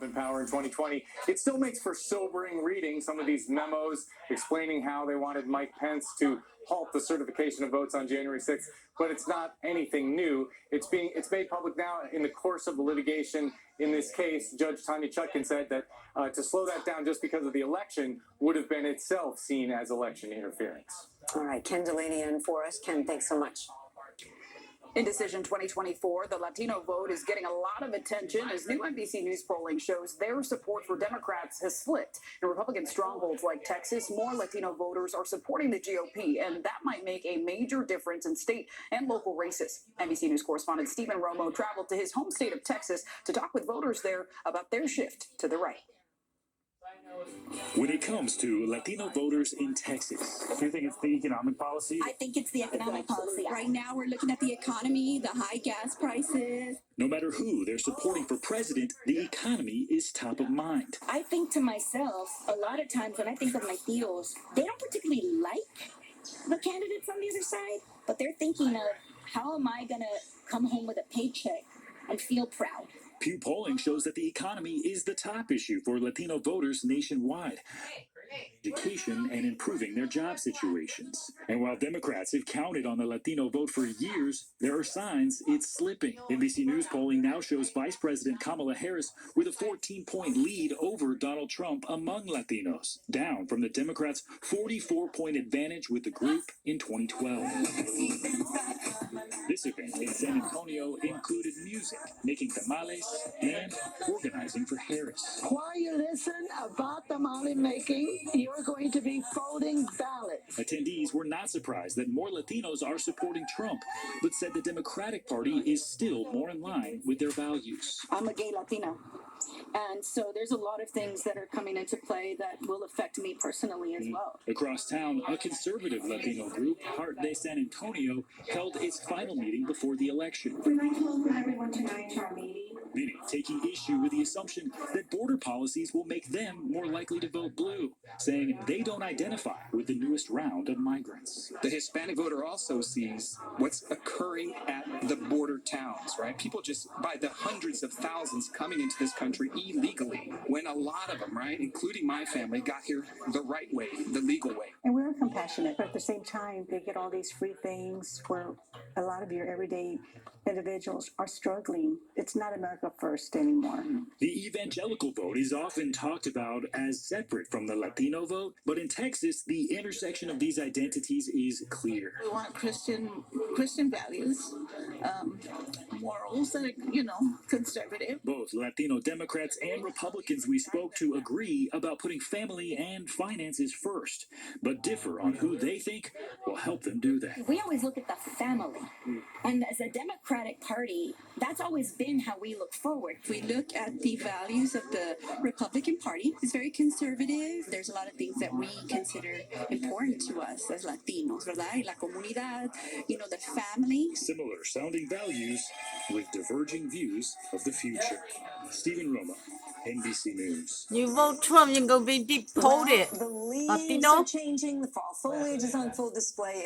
Trump in power in 2020, it still makes for sobering reading. Some of these memos explaining how they wanted Mike Pence to halt the certification of votes on January 6th, but it's not anything new. It's made public now in the course of the litigation. In this case, Judge Tanya Chutkan said that to slow that down just because of the election would have been itself seen as election interference. All right, Ken Delaney in for us. Ken, thanks so much. In Decision 2024, the Latino vote is getting a lot of attention as new NBC News polling shows their support for Democrats has slipped. In Republican strongholds like Texas, more Latino voters are supporting the GOP, and that might make a major difference in state and local races. NBC News correspondent Stephen Romo traveled to his home state of Texas to talk with voters there about their shift to the right. When it comes to Latino voters in Texas, do you think it's the economic policy? I think it's the economic policy. Right now, we're looking at the economy, the high gas prices. No matter who they're supporting for president, the economy is top of mind. I think to myself, a lot of times when I think of Latinos, they don't particularly like the candidates on the other side, but they're thinking of, how am I going to come home with a paycheck and feel proud? Pew polling shows that the economy is the top issue for Latino voters nationwide. Education and improving their job situations. And while Democrats have counted on the Latino vote for years, there are signs it's slipping. NBC News polling now shows Vice President Kamala Harris with a 14-point lead over Donald Trump among Latinos, down from the Democrats' 44-point advantage with the group in 2012. This event in San Antonio included music, making tamales, and organizing for Harris. While you listen about tamale making, you're going to be folding ballots. Attendees were not surprised that more Latinos are supporting Trump, but said the Democratic Party is still more in line with their values. I'm a gay Latina. And so there's a lot of things that are coming into play that will affect me personally as well. Across town, a conservative Latino group, Heart de San Antonio, held its final meeting before the election. We'd like to welcome everyone tonight to our meeting. Many taking issue with the assumption that border policies will make them more likely to vote blue, saying they don't identify with the newest round of migrants. The Hispanic voter also sees what's occurring at the border towns, right? People just, by the hundreds of thousands coming into this country illegally, when a lot of them, right, including my family, got here the right way, the legal way. And we're compassionate, but at the same time, they get all these free things where a lot of your everyday individuals are struggling. It's not America first anymore. The evangelical vote is often talked about as separate from the Latino vote, but in Texas, the intersection of these identities is clear. We want Christian values, morals that are, conservative. Both Latino Democrats and Republicans we spoke to agree about putting family and finances first, but differ on who they think will help them do that. We always look at the family. And as a Democratic Party, that's always been how we look forward. We look at the values of the Republican Party. It's very conservative. There's a lot of things that we consider important to us as Latinos, ¿verdad? La comunidad, the family. Similar sounding values with diverging views of the future. Stephen Romo, NBC News. You vote Trump, you're going to be deported. The leaves Latino? are changing. The fall foliage is on full display.